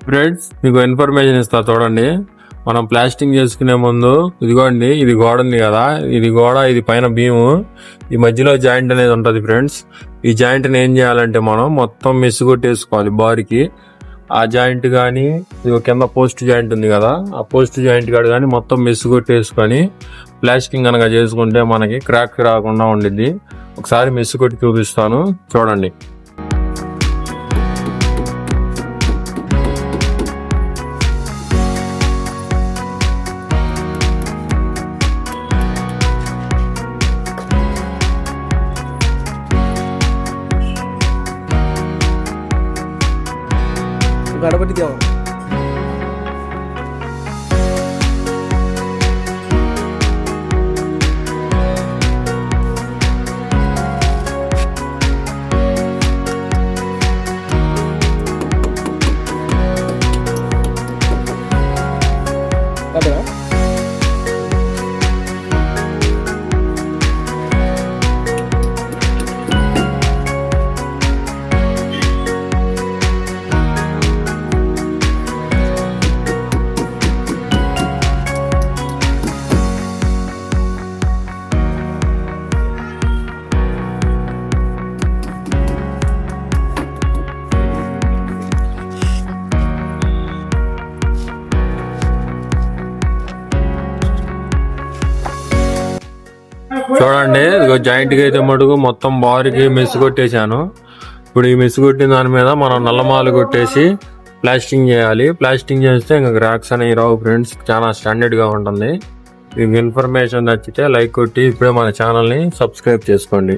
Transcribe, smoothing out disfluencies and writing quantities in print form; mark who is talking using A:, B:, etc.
A: Friends మీకు information ఇస్తా చూడండి. మనం ప్లాస్టింగ్ చేసుకునే ముందు ఇదిగోండి, ఇది గోడ ఉంది కదా, ఇది గోడ, ఇది పైన బీము, ఈ మధ్యలో జాయింట్ అనేది ఉంటది ఫ్రెండ్స్. ఈ జాయింట్ ని ఏం చేయాలంటే మనం మొత్తం మెస్ కొట్టేసుకోవాలి బార్కి. ఆ జాయింట్ గానీ, ఇది కింద పోస్ట్ జాయింట్ ఉంది కదా, ఆ పోస్ట్ జాయింట్ కాడ కానీ మొత్తం మెస్ కొట్టేసుకొని ప్లాస్టింగ్ కనుక చేసుకుంటే మనకి క్రాక్ రాకుండా ఉండిద్ది. ఒకసారి మెస్ కొట్టి చూపిస్తాను చూడండి.
B: गणपति देव
A: చూడండి, జాయింట్ కి అయితే మటుకు మొత్తం బార్కి మెస్ కొట్టేశాను. ఇప్పుడు ఈ మెస్ కొట్టిన దాని మీద మనం నల్లమాలు కొట్టేసి ప్లాస్టింగ్ చేయాలి. ప్లాస్టింగ్ చేస్తే ఇంకా క్రాక్స్ అనేవి రావు ఫ్రెండ్స్. చాలా స్టాండర్డ్ గా ఉంటుంది. మీకు ఇన్ఫర్మేషన్ నచ్చితే లైక్ కొట్టి ఇప్పుడే మన ఛానల్ ని సబ్స్క్రైబ్ చేసుకోండి.